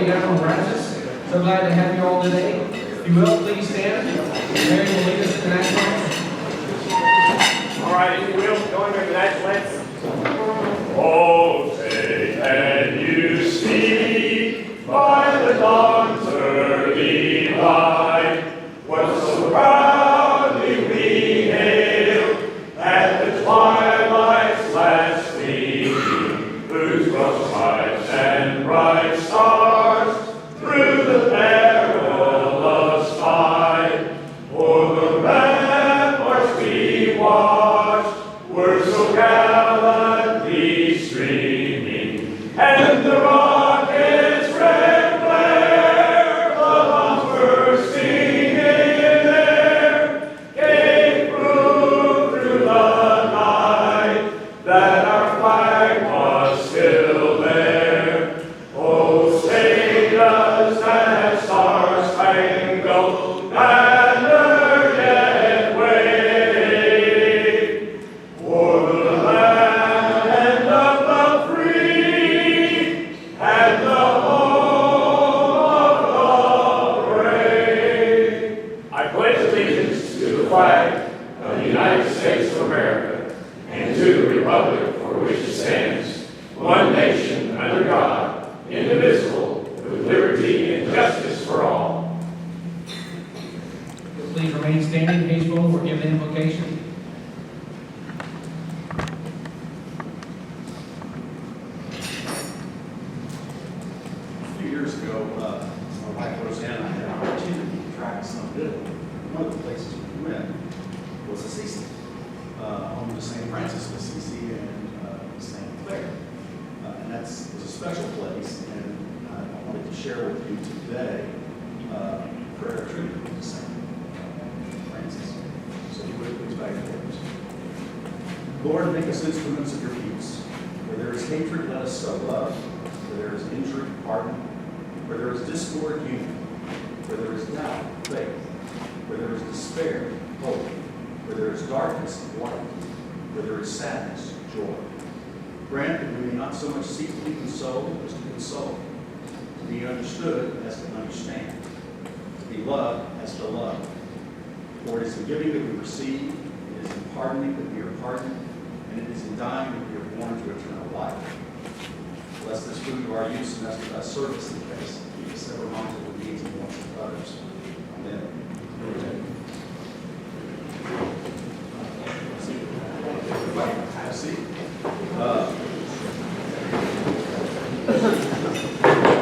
way down on Brazos. So glad to have you all today. If you will, please stand. Mary will lead us to the national anthem. All right, if you will, going to the national anthem. Oh, say, can you see by the dawn's early light what so proudly we hailed at the twilight's last gleaming, whose rough stripes and bright stars through the perilous fight o'er the ramparts we watched were so gallantly streaming, and the rocket's red glare, the bombs bursting in air, gave proof through the night that our flag was still there. Oh, say does that star-spangled banner yet wave o'er the land of the free and the home of the brave? I pledge allegiance to the flag of the United States of America and to the republic for which it stands, one nation under God, indivisible, with liberty and justice for all. Please remain standing. Case roll will give the invocation. A few years ago, my wife Roseanne and I had an opportunity to track some good. One of the places we went was Assisi, home to St. Francis of Assisi and St. Clair. And that was a special place, and I wanted to share with you today prayer tribute to St. Francis. So if you would please bow your heads. Lord, make us instruments of your peace. Where there is hatred, let us sow love. Where there is injury, pardon. Where there is discord, union. Where there is doubt, faith. Where there is despair, hope. Where there is darkness, light. Where there is sadness, joy. Grant that we may not so much seek to be consoled as to console. To be understood as to understand. To be loved as to love. For it is in giving that we receive, it is in pardoning that we are pardoned, and it is in dying that we are born to eternal life. Bless this food of our use and as to thy service in face. Keep us ever mindful of the needs and wants of others. Amen. Everybody have a seat.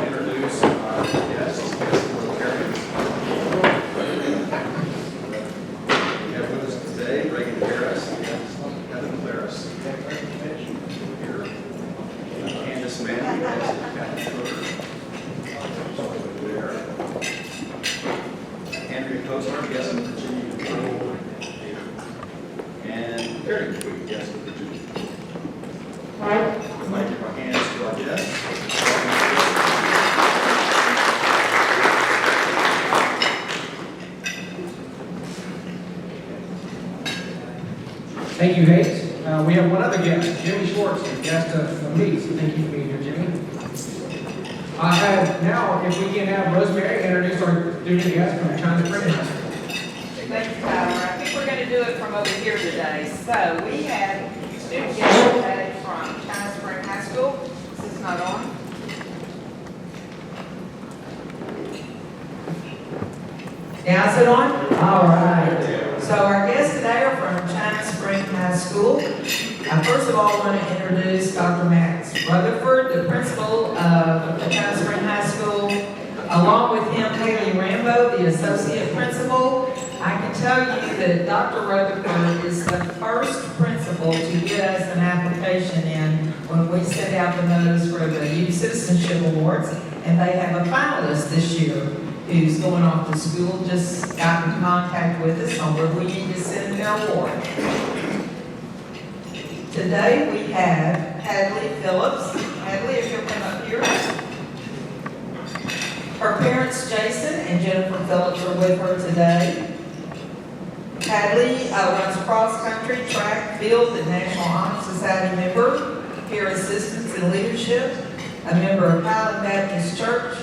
Introduce our guests, Rotarians. We have with us today Reagan Harris and Kevin Claris. Here, Candace Manning, Kathy Schroeder. There. Andrea Kozar, guest of Virginia Control. And Terry Quick, guest of Virginia. We'd like to give our hands to our guests. Thank you, Hayes. We have one other guest, Jimmy Schwartz, a guest of me. So thank you for being here, Jimmy. Now, if we can have Rosemary introduce our student guest from China Spring High School. Thank you, Tyler. I think we're going to do it from over here today. So we have student guests today from China Spring High School. This is not on. Now is it on? All right. So our guests today are from China Spring High School. First of all, I want to introduce Dr. Max Rutherford, the principal of China Spring High School. Along with him, Haley Rambo, the associate principal. I can tell you that Dr. Rutherford is the first principal to get us an application in when we sent out the notice for the Youth Citizenship Awards, and they have a finalist this year who's going off to school, just got in contact with us on where we need to send their award. Today we have Hadley Phillips. Hadley, if you'll come up here. Her parents, Jason and Jennifer Phillips, are with her today. Hadley runs cross-country, track, field, and National Honor Society member, peer assistance and leadership, a member of Highland Baptist Church,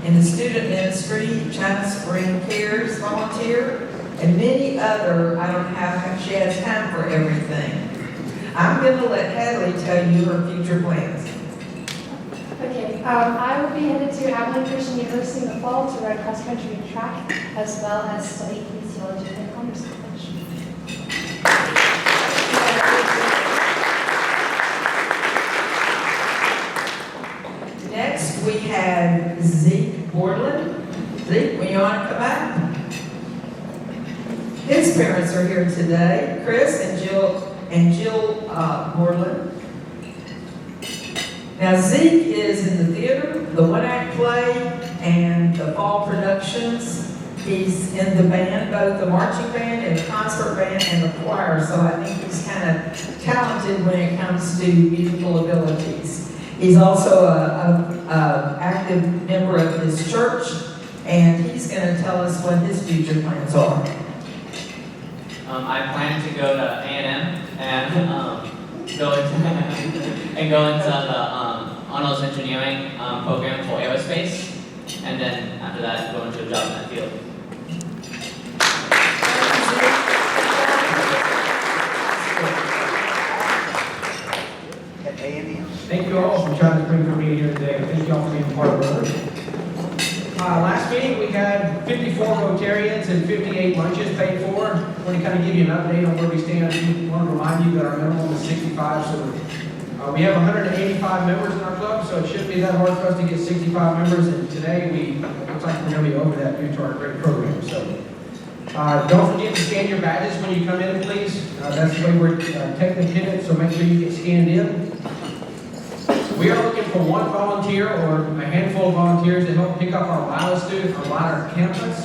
in the student ministry, China Spring Cares volunteer, and many other. I don't have, she has time for everything. I'm going to let Hadley tell you her future plans. Okay, I will be headed to Abilene Christian University in the fall to run cross country and track, as well as study kinesiology at Commerce College. Next, we have Zeke Borland. Zeke, when you want to come out? His parents are here today, Chris and Jill Borland. Now, Zeke is in the theater, the one-act play, and the fall productions. He's in the band, both the marching band and the concert band and the choir, so I think he's kind of talented when it comes to musical abilities. He's also a active member of his church, and he's going to tell us what his future plans are. I plan to go to A&M and go into the honors engineering program for aerospace, and then after that go into a job in that field. Thank you all for China Spring for being here today. Thank you all for being part of Rotary. Last meeting we had 54 Rotarians and 58 lunches paid for. I want to kind of give you an update on where we stand. I want to remind you that our minimum is 65, so we have 185 members in our club, so it shouldn't be that hard for us to get 65 members, and today it looks like we're going to be over that due to our great program. So don't forget to scan your badges when you come in, please. That's the way we're taking attendance, so make sure you get scanned in. We are looking for one volunteer or a handful of volunteers to help pick up our WILA students, our WILA campers.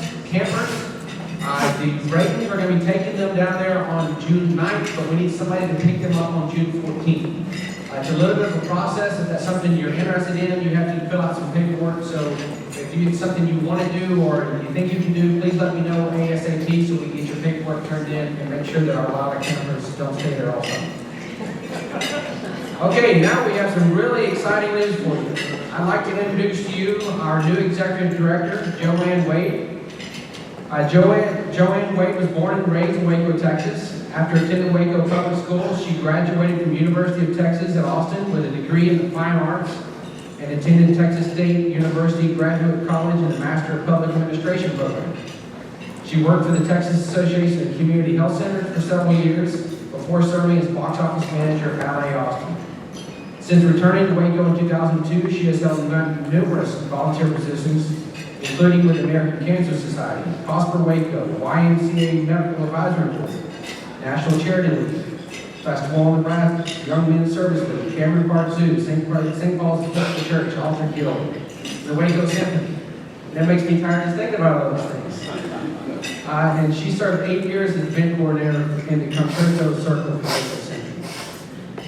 The ratings are going to be taking them down there on June 9th, but we need somebody to pick them up on June 14th. It's a little bit of a process. If that's something you're interested in, you have to fill out some paperwork. So if it's something you want to do or you think you can do, please let me know ASAP so we can get your paperwork turned in and make sure that our WILA campers don't stay there all summer. Okay, now we have some really exciting news for you. I'd like to introduce to you our new executive director, Joanne Wade. Joanne Wade was born and raised in Waco, Texas. After attending Waco Public Schools, she graduated from University of Texas at Austin with a degree in the fine arts and attended Texas State University Graduate College in the Master of Public Administration program. She worked for the Texas Association of Community Health Centers for several years before serving as box office manager at Ballet Austin. Since returning to Waco in 2002, she has held numerous volunteer positions, including with the American Cancer Society, Prosper Waco, YMCA Medical Advisory Board, National Charity League, Festival on the Nebraska, Young Men's Service League, Cameron Park Zoo, St. Paul's Episcopal Church, Altar Guild, the Waco Symphony. That makes me tired just thinking about all those things. And she served 8 years as event coordinator in the Concerto Circle for Waco Symphony.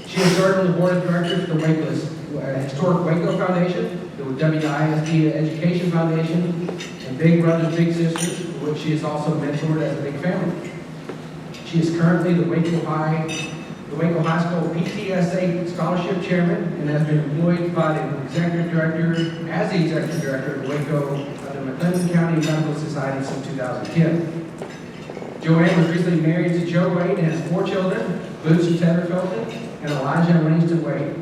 She has served on the board of directors for the Historic Waco Foundation, the WISD Education Foundation, and Big Brothers Big Sisters, which she has also mentored as a big family. She is currently the Waco High School PTSA Scholarship Chairman and has been employed by the executive director as the executive director of Waco of the McLennan County Medical Society since 2010. Joanne was recently married to Joe Wade and has 4 children, Boots and Tedder Felton, and Elijah and Langston Wade.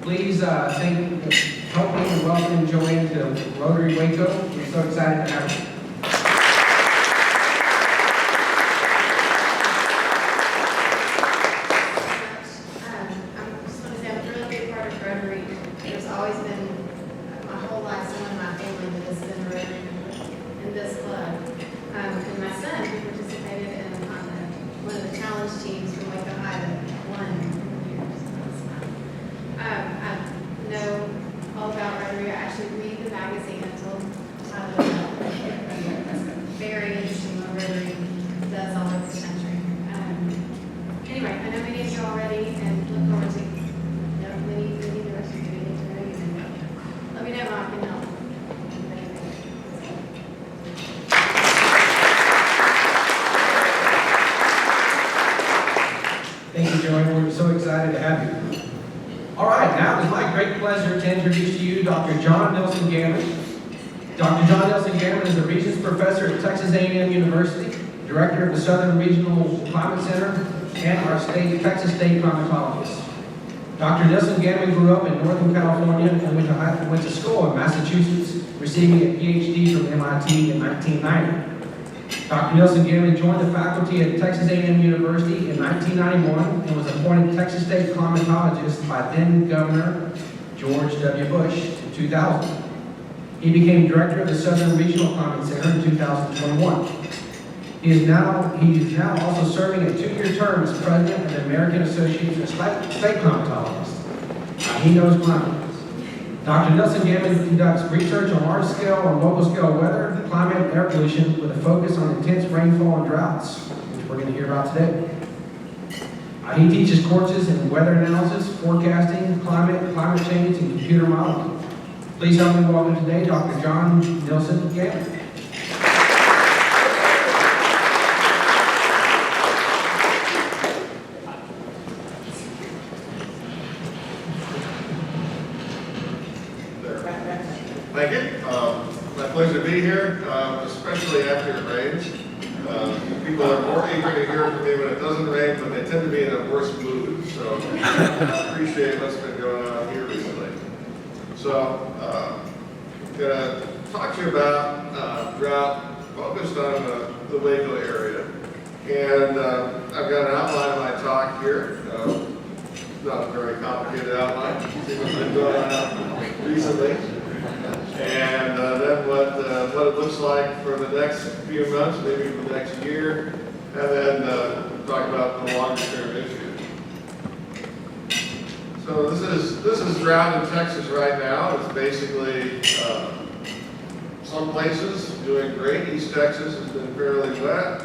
Please help me in welcoming Joanne to Rotary Waco. We're so excited to have her. I just want to say I'm a really big part of Rotary. There's always been, my whole life, someone in my family that has been a Rotary member in this club. And my son, who participated in one of the challenge teams from Waco High that won years. I know all about Rotary. I actually read the magazine until I was very interesting what Rotary does all over the country. Anyway, I know many of you already and look forward to many the rest of you getting to know you. And let me know how I can help. Thank you, Joanne. We're so excited to have you. All right, now it is my great pleasure to introduce to you Dr. John Neilson-Gammon. Dr. John Neilson-Gammon is a Regents Professor at Texas A&M University, Director of the Southern Regional Climate Center, and our Texas State Climatologist. Dr. Neilson-Gammon grew up in Northern California and went to school in Massachusetts, receiving a PhD from MIT in 1990. Dr. Neilson-Gammon joined the faculty at Texas A&M University in 1991 and was appointed Texas State Climatologist by then Governor George W. Bush in 2000. He became Director of the Southern Regional Climate Center in 2021. He is now also serving a 2-year term as President of the American Association of State Climatologists. He knows climate. Dr. Neilson-Gammon conducts research on large-scale and local-scale weather, climate, and air pollution with a focus on intense rainfall and droughts, which we're going to hear about today. He teaches courses in weather analysis, forecasting, climate change, and computer modeling. Please help me welcome today Dr. John Neilson-Gammon. Thank you. My pleasure to be here, especially after it rains. People are more eager to hear from me when it doesn't rain, but they tend to be in a worse mood. So I appreciate what's been going on here recently. So I'm going to talk to you about drought focused on the Waco area. And I've got an outline of my talk here. Not a very complicated outline. See what's been going on recently. And then what it looks like for the next few months, maybe for the next year, and then talk about the longer term issue. So this is drought in Texas right now. It's basically some places doing great. East Texas has been fairly wet.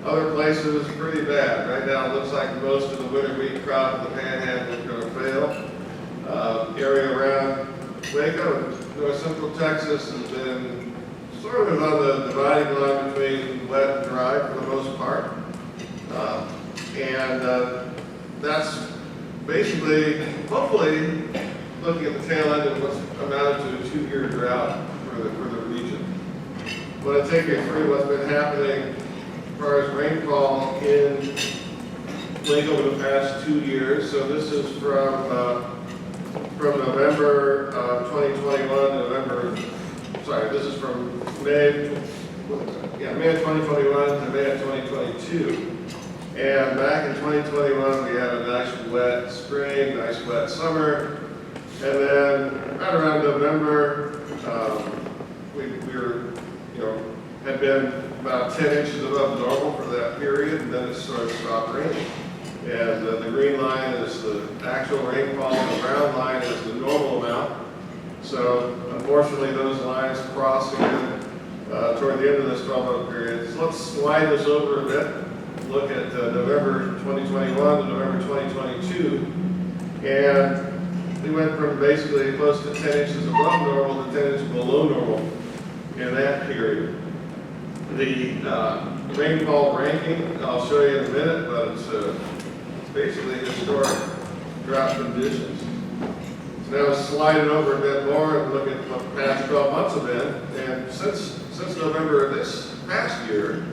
Other places pretty bad. Right now it looks like most of the winter wheat crop in the Panhandle is going to fail. Area around Waco, North Central Texas has been sort of on the dividing line between wet and dry for the most part. That's basically, hopefully, looking at the tail end of what's amounted to a 2-year drought for the region. I want to take you through what's been happening as far as rainfall in Waco over the past 2 years. So this is from November 2021 to this is from May of 2021 to May of 2022. And back in 2021, we had a nice wet spring, nice wet summer. And then right around November, we were, had been about 10 inches above normal for that period, and then it sort of stopped raining. And the green line is the actual rainfall, and the brown line is the normal amount. So unfortunately, those lines cross again toward the end of this 12-month period. So let's slide this over a bit. Look at November 2021 to November 2022. And we went from basically close to 10 inches above normal to 10 inches below normal in that period. The rainfall ranking, I'll show you in a minute, but it's basically historic drought conditions. So now let's slide it over a bit more and look at what the past 12 months have been. And since November of this past year,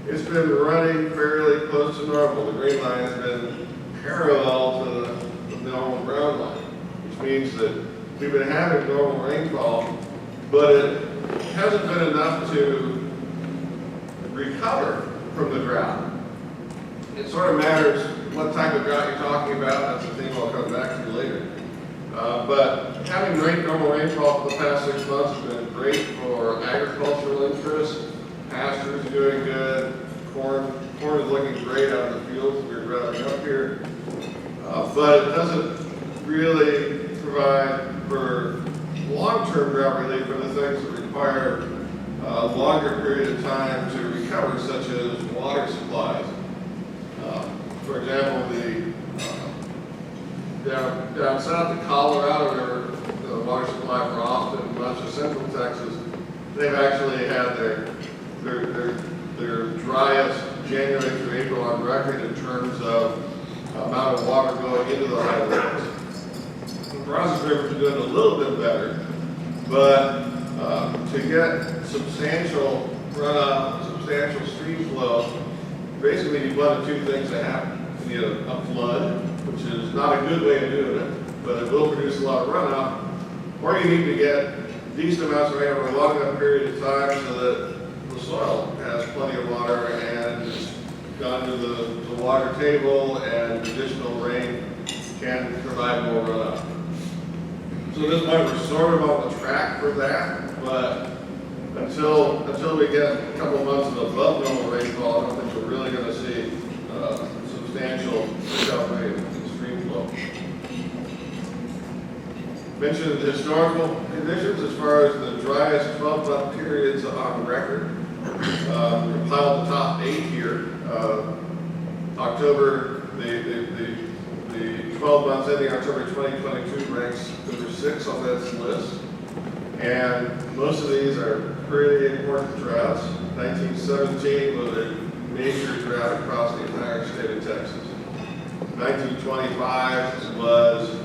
it's been running fairly close to normal. The green line has been parallel to the normal brown line, which means that we've been having normal rainfall, but it hasn't been enough to recover from the drought. It sort of matters what type of drought you're talking about. That's the thing I'll come back to later. But having normal rainfall for the past 6 months has been great for agricultural interests. Pastures are doing good. Corn is looking great out in the fields. We're growing up here. But it doesn't really provide for long-term drought relief for the things that require a longer period of time to recover, such as water supplies. For example, down south of Colorado River, the water supply for Austin and much of central Texas, they've actually had their driest January through April on record in terms of amount of water going into the highways. The Brazos River is doing a little bit better, but to get substantial runoff, substantial stream flow, basically you want two things to happen. You need a flood, which is not a good way of doing it, but it will produce a lot of runoff, or you need to get decent amounts of rain over a long enough period of time so that the soil has plenty of water and it's gone to the water table and additional rain can provide more runoff. So at this point we're sort of on the track for that, but until we get a couple of months of above normal rainfall, I don't think we're really going to see substantial recovery in stream flow. Mentioned the historical conditions as far as the driest 12-month periods on record. Compiled the top 8 here. October, the 12 months ending October 2022 ranks number 6 on this list. And most of these are pretty important droughts. 1917 was a major drought across the entire state of Texas. 1925 was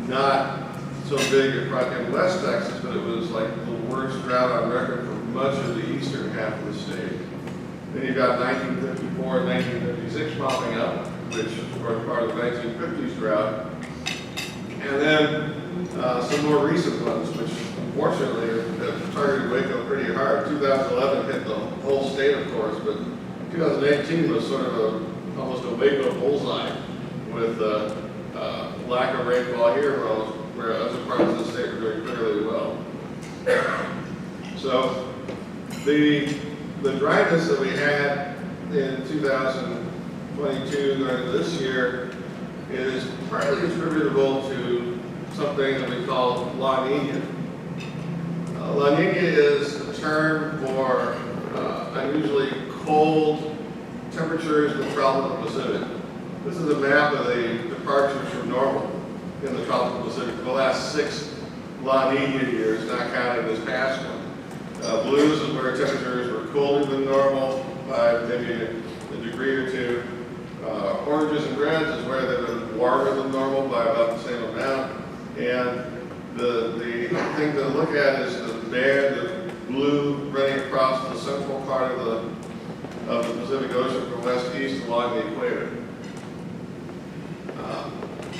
not so big in West Texas, but it was like the worst drought on record for much of the eastern half of the state. Then you've got 1954 and 1956 popping up, which were part of the 1950s drought. And then some more recent ones, which unfortunately have targeted Waco pretty hard. 2011 hit the whole state, of course, but 2018 was sort of almost a Waco bullseye with lack of rainfall here, where other parts of the state were doing fairly well. So the dryness that we had in 2022 during this year is partly attributable to something that we call La Nina. La Nina is a term for unusually cold temperatures in the tropical Pacific. This is a map of the departures from normal in the tropical Pacific for the last 6 La Nina years, not counting this past one. Blues is where temperatures were colder than normal by maybe a degree or 2. Oranges and reds is where they've been warmer than normal by about the same amount. And the thing to look at is the band of blue running across the central part of the Pacific Ocean from west to east along the equator.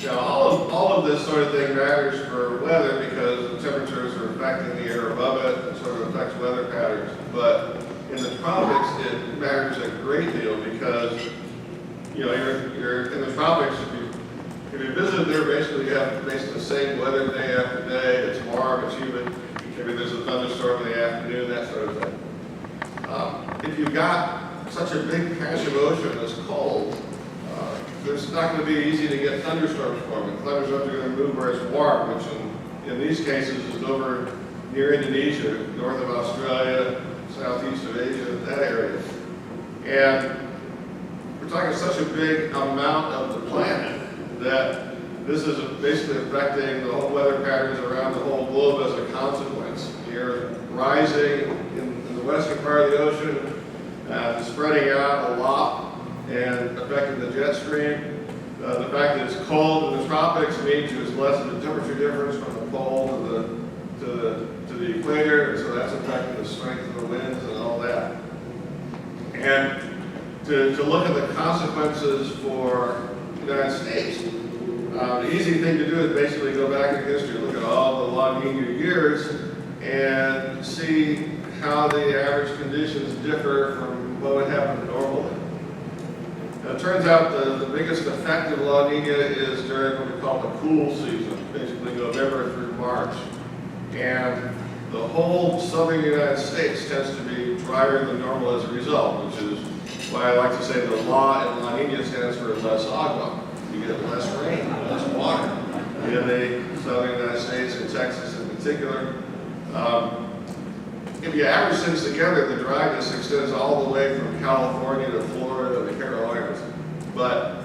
Now, all of this sort of thing matters for weather because the temperatures are affecting the air above it and sort of affects weather patterns. But in the tropics, it matters a great deal because you're in the tropics. If you visit there, basically you have basically the same weather day after day. It's warm, it's humid. Maybe there's a thunderstorm in the afternoon, that sort of thing. If you've got such a big patch of ocean that's cold, it's not going to be easy to get thunderstorms forming. Thunderstorms are going to move where it's warm, which in these cases is over near Indonesia, north of Australia, southeast of Asia, that area. And we're talking such a big amount of the planet that this is basically affecting the whole weather patterns around the whole globe as a consequence. You're rising in the western part of the ocean, spreading out a lot, and affecting the jet stream. The fact that it's cold in the tropics means there's less of a temperature difference from the pole to the equator, and so that's affecting the strength of the winds and all that. And to look at the consequences for the United States, the easy thing to do is basically go back in history, look at all the La Nina years, and see how the average conditions differ from what would happen normally. It turns out the biggest effect of La Nina is during what we call the cool season, basically November through March. And the whole southern United States tends to be drier than normal as a result, which is why I like to say the La in La Nina stands for less agua. You get less rain, less water in the southern United States and Texas in particular. If you average things together, the dryness extends all the way from California to Florida and the Carolinas. But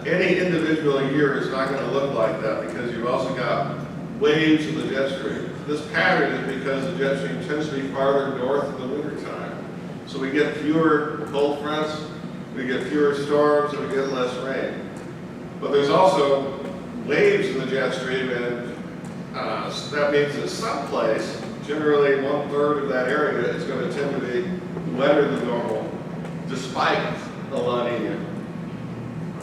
any individual year is not going to look like that because you've also got waves in the jet stream. This pattern is because the jet stream tends to be farther north in the wintertime. So we get fewer cold fronts, we get fewer storms, and we get less rain. But there's also waves in the jet stream, and that means that someplace generally 1/3 of that area is going to tend to be wetter than normal, despite the La Nina.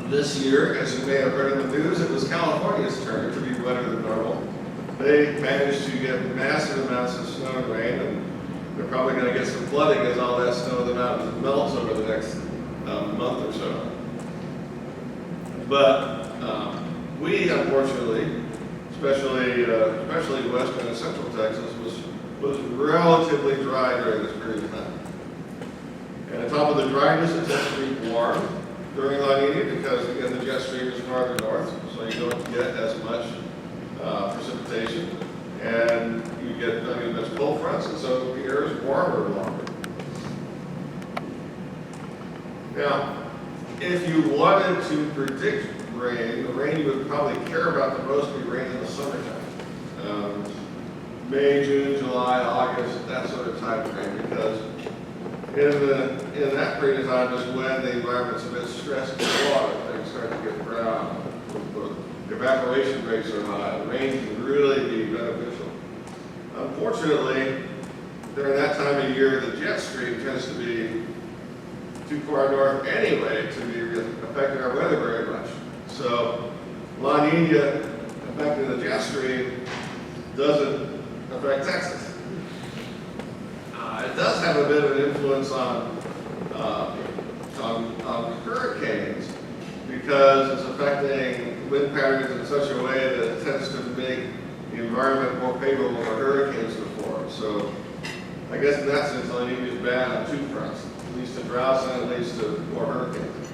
This year, as you may have heard in the news, it was California's turn to be wetter than normal. They managed to get massive amounts of snow and rain, and they're probably going to get some flooding as all that snow in the mountains melts over the next month or so. But we, unfortunately, especially western and central Texas, was relatively dry during this period of time. And on top of the dryness, it tends to be warm during La Nina because, again, the jet stream is farther north, so you don't get as much precipitation, and you get not as much cold fronts, and so the air is warmer longer. Now, if you wanted to predict rain, the rain you would probably care about the most would be rain in the summertime. May, June, July, August, that sort of time frame, because in that period of time is when the environment's a bit stressed with water. Things start to get brown. The evaporation rates are high. Rain can really be beneficial. Unfortunately, during that time of year, the jet stream tends to be too far north anyway to be affecting our weather very much. So La Nina affecting the jet stream doesn't affect Texas. It does have a bit of an influence on hurricanes because it's affecting wind patterns in such a way that it tends to make the environment more favorable for hurricanes to form. So I guess in that sense, La Nina is bad on two fronts. It leads to droughts and it leads to more hurricanes.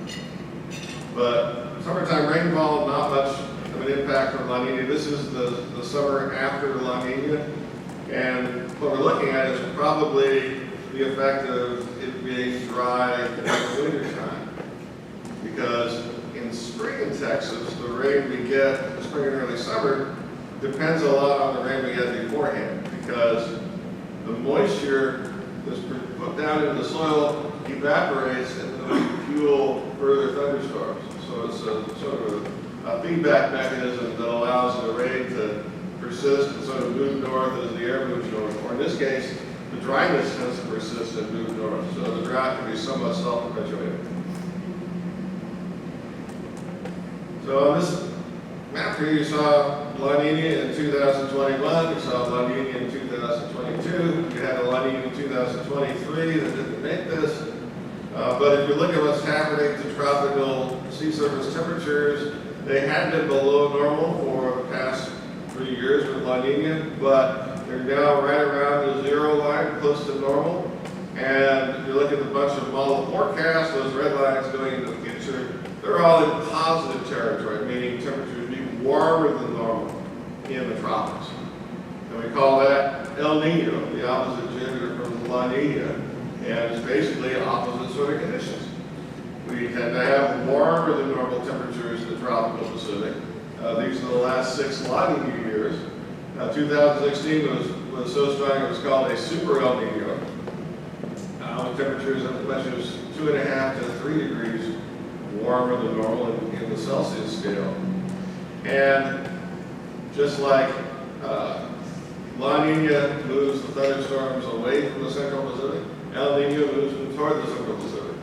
But summertime rainfall, not much of an impact from La Nina. This is the summer after La Nina. And what we're looking at is probably the effect of it being dry in the winter time. Because in spring in Texas, the rain we get in the spring and early summer depends a lot on the rain we get beforehand. Because the moisture that's put down into the soil evaporates and will fuel further thunderstorms. So it's a sort of a feedback mechanism that allows the rain to persist and sort of move north as the air moves north. Or in this case, the dryness tends to persist and move north. So the drought can be somewhat self-perpetuating. So on this map here, you saw La Nina in 2021, you saw La Nina in 2022, you had a La Nina in 2023 that didn't make this. But if you look at what's happening to tropical sea surface temperatures, they had been below normal for the past 3 years with La Nina, but they're now right around the 0 line, close to normal. And if you look at the bunch of model forecasts, those red lines going into the future, they're all in positive territory, meaning temperatures being warmer than normal in the tropics. And we call that El Nino, the opposite gender from La Nina, and it's basically opposite sort of conditions. We tend to have warmer than normal temperatures in the tropical Pacific. These are the last 6 La Nina years. 2016 was so strong it was called a super El Nino. With temperatures as much as 2.5 to 3 degrees warmer than normal in the Celsius scale. And just like La Nina moves the thunderstorms away from the central Pacific, El Nino moves them toward the central Pacific.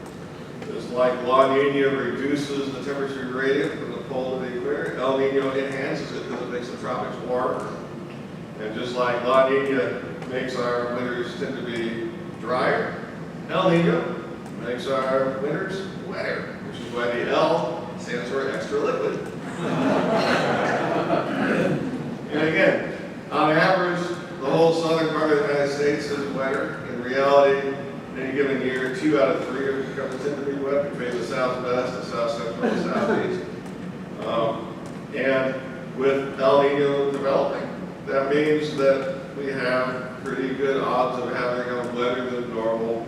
Just like La Nina reduces the temperature gradient from the pole to the equator, El Nino enhances it because it makes the tropics warmer. And just like La Nina makes our winters tend to be drier, El Nino makes our winters wetter, which is why the L stands for extra liquid. And again, on average, the whole southern part of the United States is wetter. In reality, in any given year, 2 out of 3 are going to tend to be wet between the southwest, the south central, and the southeast. And with El Nino developing, that means that we have pretty good odds of having a wetter than normal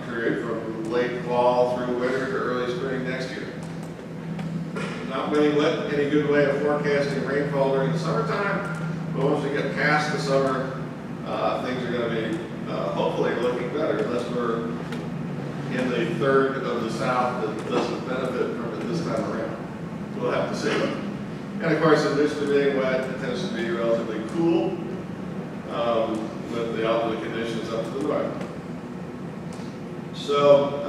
period from late fall through winter to early spring next year. Not any good way of forecasting rainfall during the summertime, but once we get past the summer, things are going to be hopefully looking better, unless we're in the third of the south that doesn't benefit from it this time around. We'll have to see. And of course, in addition to being wet, it tends to be relatively cool. the elderly conditions up to the north. So,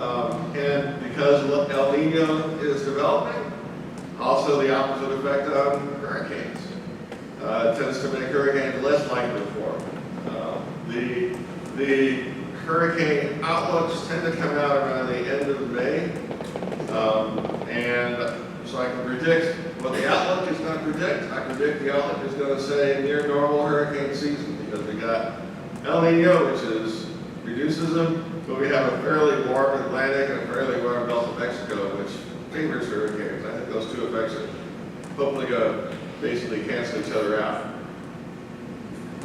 and because El Nino is developing, also the opposite effect on hurricanes. It tends to make hurricanes less likely to form. The hurricane outlooks tend to come out around the end of May. And so I can predict what the outlook is going to predict. I predict the outlook is going to say near normal hurricane season, because we got El Nino, which reduces them, but we have a fairly warm Atlantic and a fairly warm Gulf of Mexico, which favors hurricanes. I think those two effects are hopefully going to basically cancel each other out.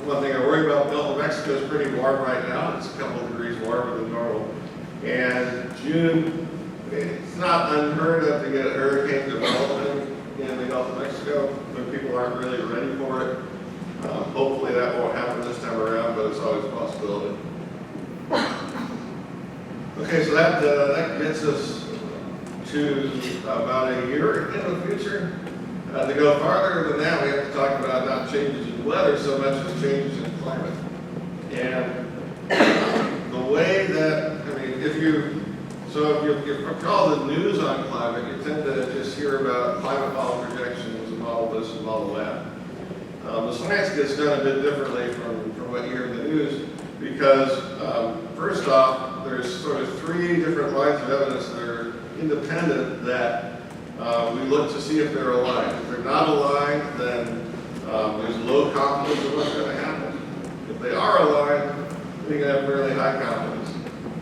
One thing I worry about, Gulf of Mexico is pretty warm right now. It's a couple of degrees warmer than normal. And June, it's not unheard of to get a hurricane development in the Gulf of Mexico, but people aren't really ready for it. Hopefully that won't happen this time around, but it's always a possibility. Okay, so that gets us to about a year in the future. To go farther than that, we have to talk about not changes in weather so much as changes in climate. And the way that, I mean, if you follow the news on climate, you tend to just hear about climate model projections and model this and model that. The science gets done a bit differently from what you hear in the news, because first off, there's sort of three different lines of evidence that are independent that we look to see if they're aligned. If they're not aligned, then there's low confidence in what's going to happen. If they are aligned, we can have fairly high confidence.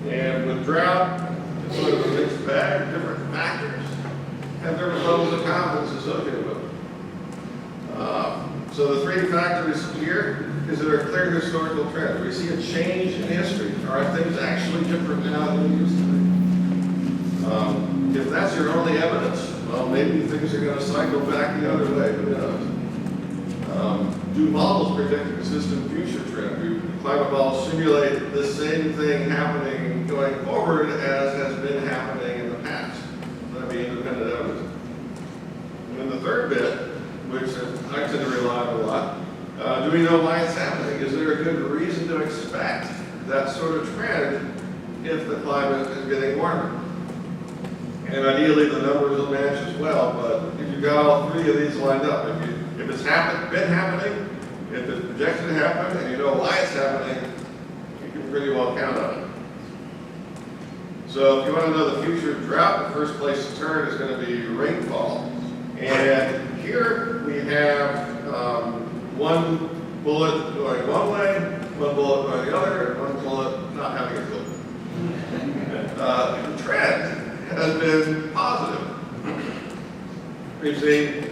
And with drought, it's sort of a mixed bag. Different factors have different levels of confidence associated with them. So the three factors here is that are clear historical trends. We see a change in history. Are things actually different now than they used to be? If that's your only evidence, well, maybe things are going to cycle back the other way. Who knows? Do models predict a consistent future trend? Do climate models simulate the same thing happening going forward as has been happening in the past? That'd be independent evidence. And then the third bit, which I tend to rely on a lot, do we know why it's happening? Is there a good reason to expect that sort of trend if the climate is getting warmer? And ideally, the numbers will match as well, but if you've got all three of these lined up, if it's been happening, if it's projected to happen, and you know why it's happening, you can pretty well count on it. So if you want to know the future of drought, the first place to turn is going to be rainfall. And here we have one bullet going one way, one bullet going the other, and one bullet not having a bullet. The trend has been positive. We've seen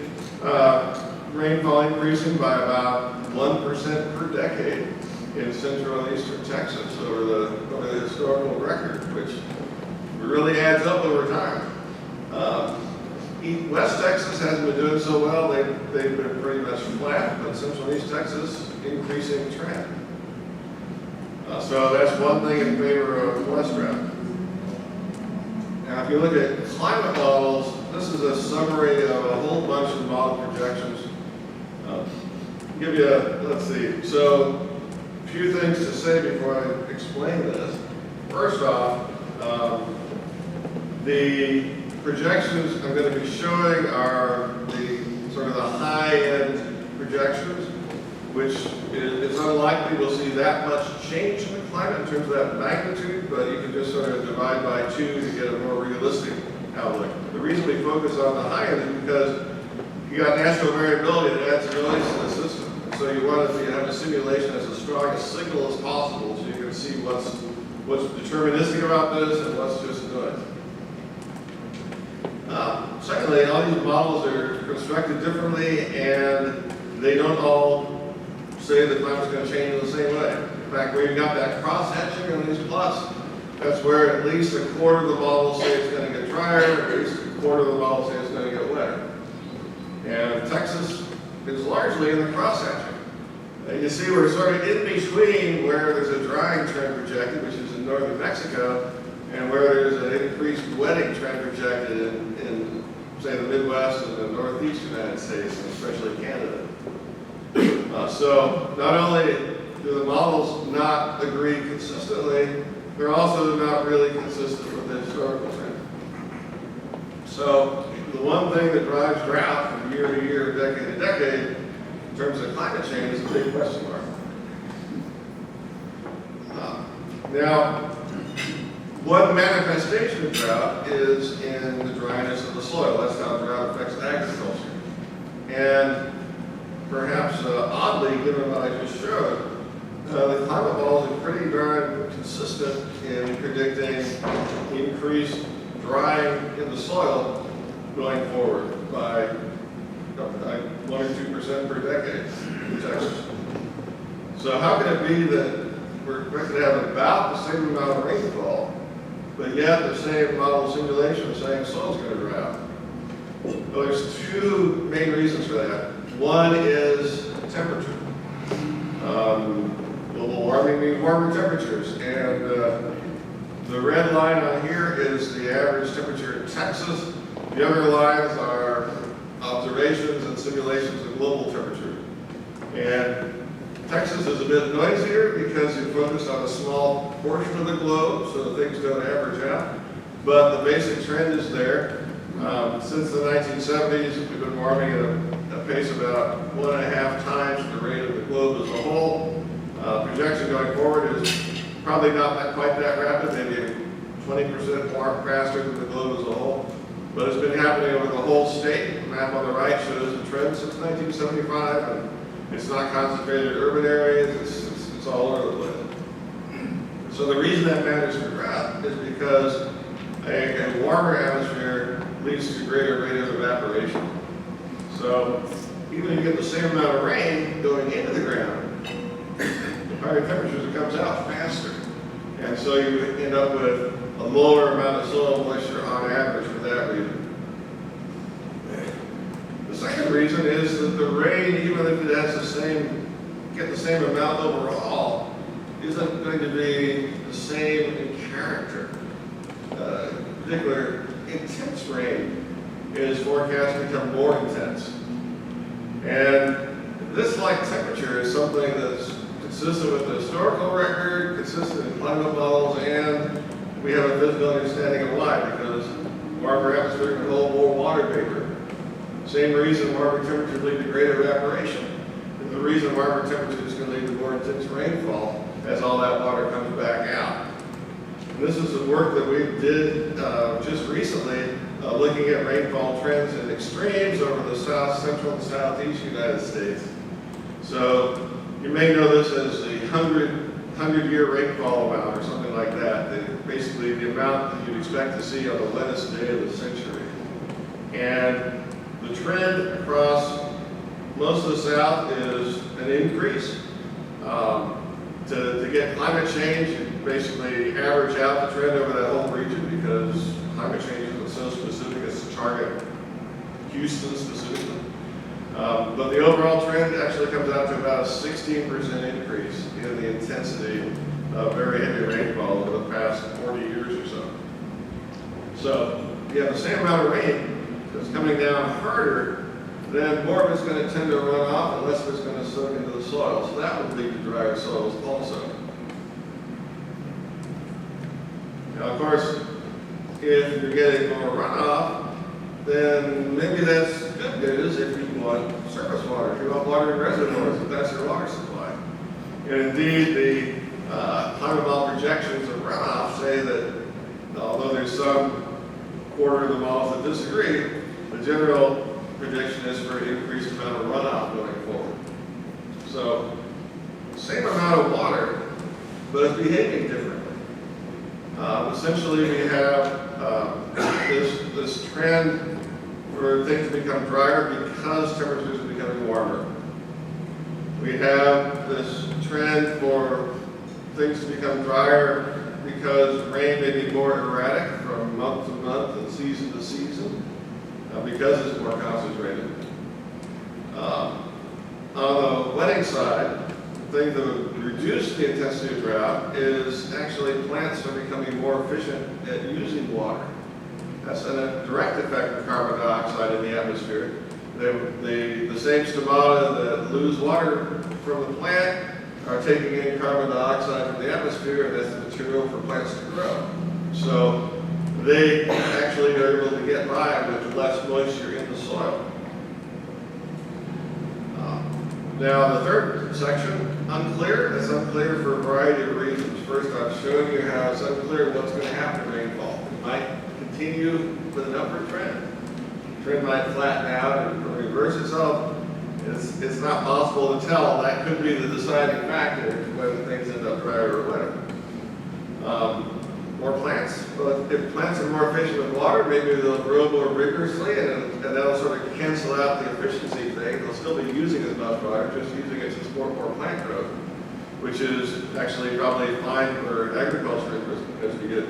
rainfall increasing by about 1% per decade in central and eastern Texas over the historical record, which really adds up over time. West Texas hasn't been doing so well. They've been pretty much flat, but Central and East Texas, increasing trend. So that's one thing in favor of West drought. Now, if you look at climate models, this is a summary of a whole bunch of model projections. Give you let's see. So, a few things to say before I explain this. First off, the projections I'm going to be showing are the sort of the high-end projections, which it's unlikely we'll see that much change in the climate in terms of that magnitude, but you can just sort of divide by 2 to get a more realistic outlook. The reason we focus on the high end is because you got natural variability that adds noise to the system. And so you want to have a simulation as strong a signal as possible so you can see what's deterministic about this and what's just noise. Secondly, all these models are constructed differently, and they don't all say the climate's going to change in the same way. In fact, where you got that cross-hatching on these plots, that's where at least a quarter of the models say it's going to get drier, at least a quarter of the models say it's going to get wetter. And Texas is largely in the cross-hatching. You see we're sort of in between where there's a drying trend projected, which is in northern Mexico, and where there's an increased wetting trend projected in say, the Midwest and the Northeast United States, and especially Canada. So not only do the models not agree consistently, they're also not really consistent with the historical trend. So the one thing that drives drought from year to year, decade to decade, in terms of climate change, is a big question mark. Now, one manifestation of drought is in the dryness of the soil. That's how drought affects agriculture. And perhaps oddly, given what I just showed, the climate models are pretty darn consistent in predicting increased drying in the soil going forward by 1 or 2% per decade in Texas. So how can it be that we're expected to have about the same amount of rainfall, but yet the same model simulation saying soil's going to dry out? Well, there's two main reasons for that. One is temperature. Global warming means warmer temperatures, and the red line on here is the average temperature in Texas. The other lines are observations and simulations of global temperature. And Texas is a bit noisier because you focus on a small portion of the globe, so things don't average out. But the basic trend is there. Since the 1970s, we've been warming at a pace about 1.5 times the rate of the globe as a whole. Projection going forward is probably not quite that rapid, maybe 20% more faster than the globe as a whole. But it's been happening over the whole state. The map on the right shows the trend since 1975, and it's not concentrated in urban areas, it's all over the place. So the reason that matters for drought is because a warmer atmosphere leads to greater rate of evaporation. So even if you get the same amount of rain going into the ground, higher temperatures, it comes out faster. And so you end up with a lower amount of soil moisture on average for that reason. The second reason is that the rain, even if it has get the same amount overall, isn't going to be the same in character. In particular, intense rain is forecast to become more intense. And this like temperature is something that's consistent with the historical record, consistent in climate models, and we have a physical understanding of why, because warmer atmosphere can hold more water vapor. Same reason warmer temperatures lead to greater evaporation. And the reason warmer temperatures can lead to more intense rainfall as all that water comes back out. And this is the work that we did just recently, looking at rainfall trends and extremes over the south, central, and southeast United States. So you may know this as the 100-year rainfall amount or something like that. Basically the amount that you'd expect to see on the wettest day of the century. And the trend across most of the South is an increase. To get climate change, you basically average out the trend over that whole region because climate change isn't so specific as to target Houston specifically. But the overall trend actually comes out to about a 16% increase in the intensity of very heavy rainfall over the past 40 years or so. So you have the same amount of rain that's coming down harder, then more of it's going to tend to run off and less of it's going to soak into the soil. So that would lead to drier soils also. Now, of course, if you're getting more runoff, then maybe that's good news if you want surface water, if you want water in reservoirs, if that's your water supply. And indeed, the climate model projections of runoff say that although there's some quarter of the models that disagree, the general prediction is for an increased amount of runoff going forward. So, same amount of water, but it's behaving differently. Essentially, we have this trend for things to become drier because temperatures are becoming warmer. We have this trend for things to become drier because rain may be more erratic from month to month and season to season because it's more concentrated. On the wetting side, the thing that would reduce the intensity of drought is actually plants are becoming more efficient at using water. That's a direct effect of carbon dioxide in the atmosphere. The same stomata that lose water from the plant are taking in carbon dioxide from the atmosphere, and that's the material for plants to grow. So they actually are able to get by with less moisture in the soil. Now the third section, unclear. It's unclear for a variety of reasons. First, I've shown you how it's unclear what's going to happen to rainfall. It might continue with an upward trend. The trend might flatten out and reverse itself. It's not possible to tell. That could be the deciding factor when things end up drier or wetter. More plants. Well, if plants are more efficient with water, maybe they'll grow more vigorously, and that'll sort of cancel out the efficiency thing. They'll still be using as much water, just using it to support more plant growth, which is actually probably fine for agriculture because you get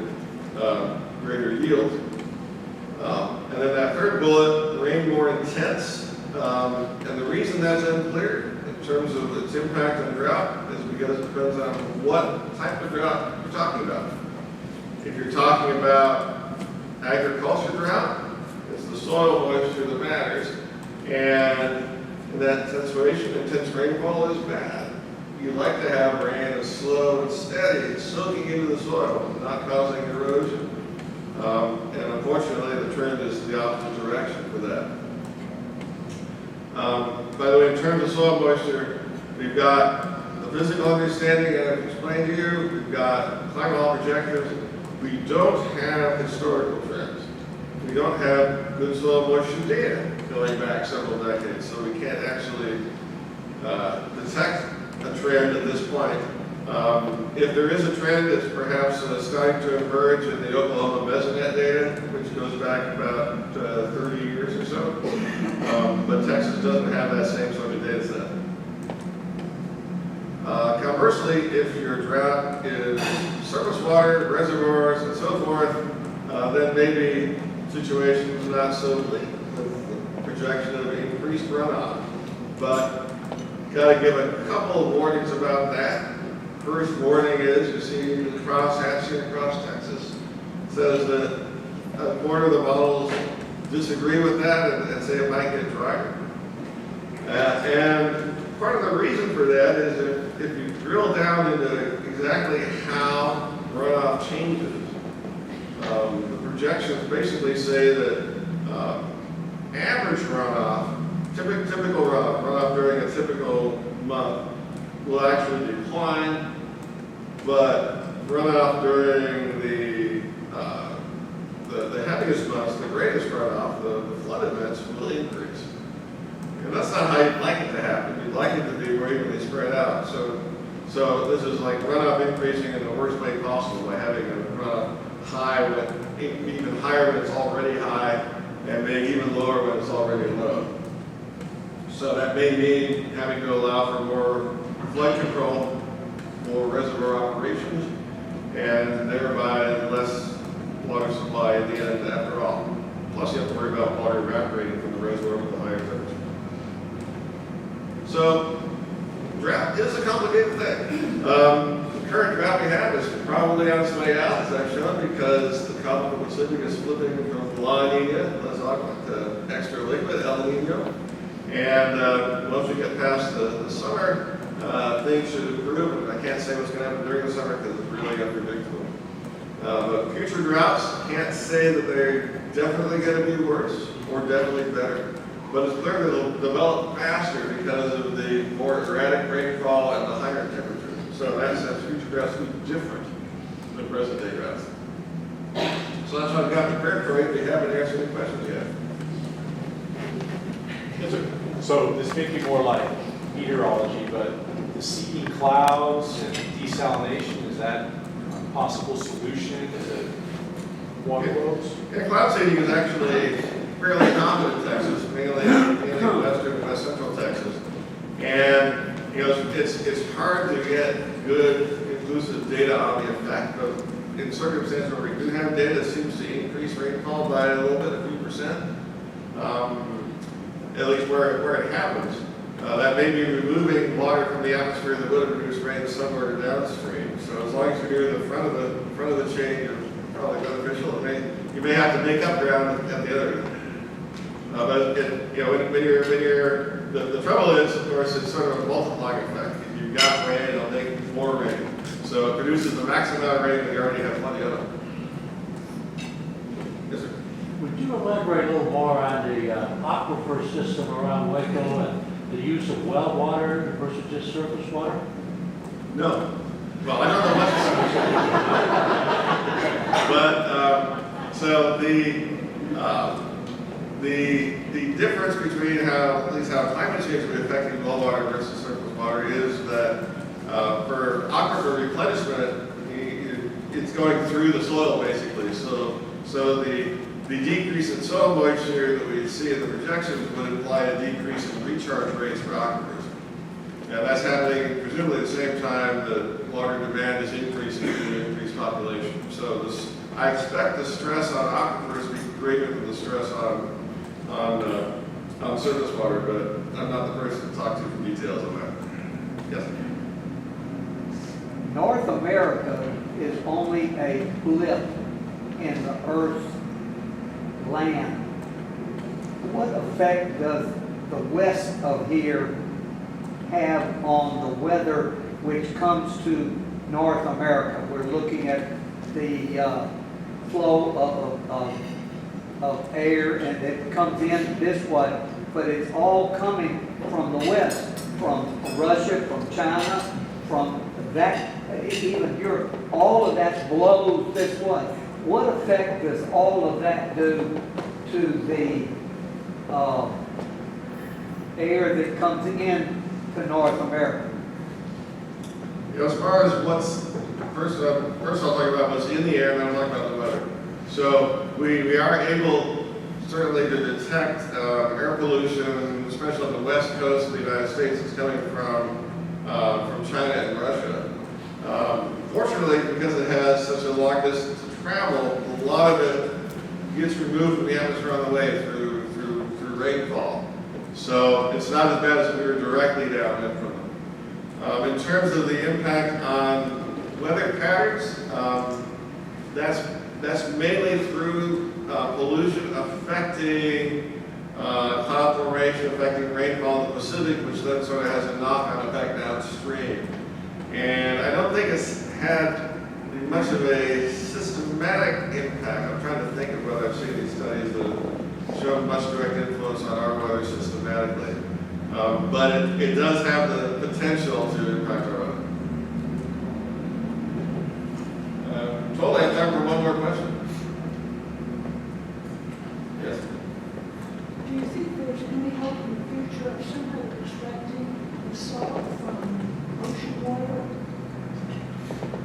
greater yield. And then that third bullet, rain more intense. And the reason that's unclear in terms of its impact on drought is because it depends on what type of drought you're talking about. If you're talking about agriculture drought, it's the soil moisture that matters. And in that situation, intense rainfall is bad. You like to have rain that's slow and steady, soaking into the soil, not causing erosion. And unfortunately, the trend is the opposite direction for that. By the way, in terms of soil moisture, we've got the physical understanding that I've explained to you. We've got climate projectors. We don't have historical trends. We don't have good soil moisture data going back several decades, so we can't actually detect a trend at this point. If there is a trend, it's perhaps starting to emerge in the Oklahoma Mesonet data, which goes back about 30 years or so. But Texas doesn't have that same sort of data set. Conversely, if your drought is surface water, reservoirs, and so forth, then maybe the situation is not so bleak with the projection of increased runoff. But got to give a couple of warnings about that. First warning is, you see the cross-hatching across Texas. It says that a quarter of the models disagree with that and say it might get drier. And part of the reason for that is if you drill down into exactly how runoff changes, the projections basically say that average runoff, typical runoff during a typical month will actually decline, but runoff during the heaviest months, the greatest runoff, the flood events will increase. And that's not how you'd like it to happen. You'd like it to be more evenly spread out. So this is like runoff increasing in the worst way possible by having a runoff high, even higher when it's already high, and being even lower when it's already low. So that may mean having to allow for more flood control, more reservoir operations, and thereby less water supply at the end after all. Plus you have to worry about water evaporating from the reservoir with the higher temperature. So drought is a complicated thing. The current drought we have is probably on its way out, as I've shown, because the tropical Pacific is flipping from La Nina, Les Agua, to extra liquid, El Nino. And once we get past the summer, things should improve. I can't say what's going to happen during the summer because it's really unpredictable. But future droughts, can't say that they're definitely going to be worse or definitely better. But it's clear that it'll develop faster because of the more erratic rainfall and the higher temperatures. So in that sense, future droughts will be different than present day droughts. So that's what I've got prepared for you. If you haven't answered any questions yet. Yes, sir. So this may be more like meteorology, but the seeping clouds and desalination, is that a possible solution to water woes? Yeah, cloud seeding is actually fairly common in Texas, mainly western and west central Texas. And it's hard to get good, inclusive data on the effect, but in circumstances where we do have data, it seems to increase rainfall by a little bit, a few percent. At least where it happens. That may be removing water from the atmosphere that would have produced rain somewhere downstream. So as long as you're near the front of the chain, you're probably beneficial. You may have to make up ground at the other end. But when you're the trouble is, of course, it's sort of a multiplying effect. If you we've got rain, it'll make more rain. So it produces the maximum amount of rain that we already have plenty of. Yes, sir. Would you elaborate a little more on the aquifer system around Waco and the use of well water versus just surface water? No. Well, I don't know much. But, so the difference between at least how climate change will be affecting well water versus surface water is that for aquifer replenishment, it's going through the soil basically. So the decrease in soil moisture that we see in the projections would imply a decrease in recharge rates for aquifers. And that's happening presumably at the same time that water demand is increasing due to increased population. So I expect the stress on aquifers to be greater than the stress on surface water, but I'm not the person to talk to for details on that. Yes? North America is only a blip in the Earth's land. What effect does the west of here have on the weather which comes to North America? We're looking at the flow of air, and it comes in this way, but it's all coming from the west, from Russia, from China, from that, even Europe. All of that blows this way. What effect does all of that do to the air that comes in to North America? As far as first I'll talk about what's in the air, and then I'll talk about the weather. So we are able certainly to detect air pollution, especially on the west coast of the United States. It's coming from China and Russia. Fortunately, because it has such a long distance to travel, a lot of it gets removed from the atmosphere on the way through rainfall. So it's not as bad as if we were directly downwind from them. In terms of the impact on weather patterns, that's mainly through pollution affecting cloud formation, affecting rainfall in the Pacific, which then sort of has a knock-on effect downstream. And I don't think it's had much of a systematic impact. I'm trying to think of whether I've seen these studies that have shown much direct influence on our weather systematically. But it does have the potential to impact our weather. Totally, I have time for one more question. Yes? Do you think there's any hope in the future of somehow extracting the salt from ocean water?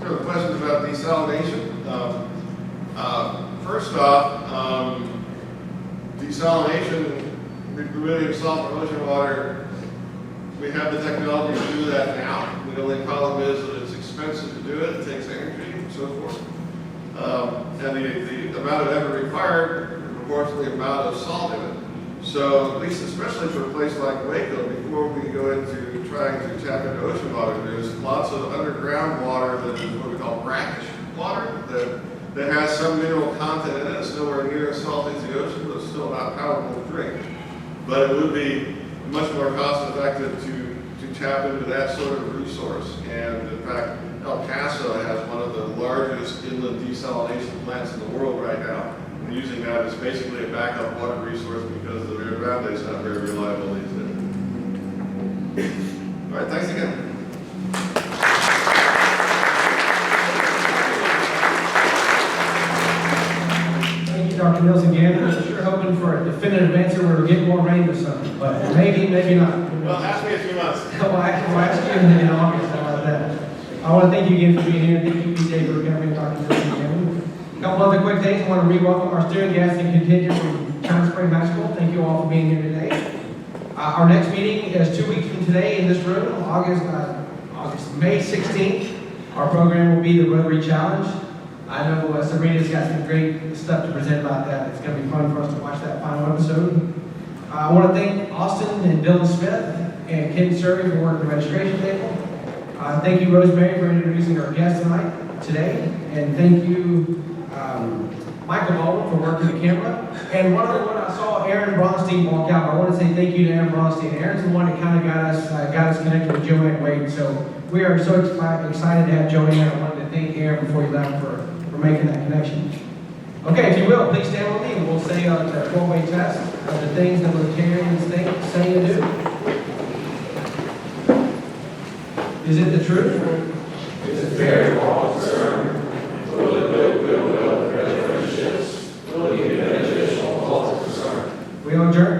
So the question about desalination. First off, desalination, removing salt from ocean water, we have the technology to do that now. The only problem is that it's expensive to do it, it takes energy, and so forth. And the amount of effort required proportionally the amount of salt in it. So at least especially for a place like Waco, before we go into trying to tap into ocean water, there's lots of underground water that is what we call brackish water that has some mineral content in it. It's nowhere near as salty as the ocean, but it's still not palatable to drink. But it would be much more cost effective to tap into that sort of resource. And in fact, El Paso has one of the largest inland desalination plants in the world right now. And using that as basically a backup water resource because the Rio Grande is not very reliable these days. All right, thanks again. Thank you, Dr. Neilson-Gammon. I'm sure hoping for a definitive answer where we get more rain this summer, but maybe, maybe not. Well, ask me in a few months. I'll ask you in August about that. I want to thank you again for being here. Thank you, PJ, for coming, Dr. Neilson-Gammon. A couple other quick things. I want to re-welcome our student guests and contingent from China Spring High School. Thank you all for being here today. Our next meeting is 2 weeks from today in this room, May 16th. Our program will be the Rotary Challenge. I know Sabrina's got some great stuff to present about that. It's going to be fun for us to watch that final episode. I want to thank Austin and Dylan Smith and Ken Surrey for working the registration table. Thank you, Rosemary, for introducing our guest today. And thank you, Michael Baldwin for working the camera. And one other one, I saw Aaron Bronstein walk out. I want to say thank you to Aaron Bronstein. Aaron's the one that kind of got us connected with Joanne Wade. So we are so excited to have Joanne. I wanted to thank Aaron before he left for making that connection. Okay, if you will, please stand with me and we'll say the 12-way test of the things that Rotarians think, say, and do. Is it the truth? Is it fair to all concerned? Will it build goodwill and friendships? Will it be beneficial to all concerned? We adjourn.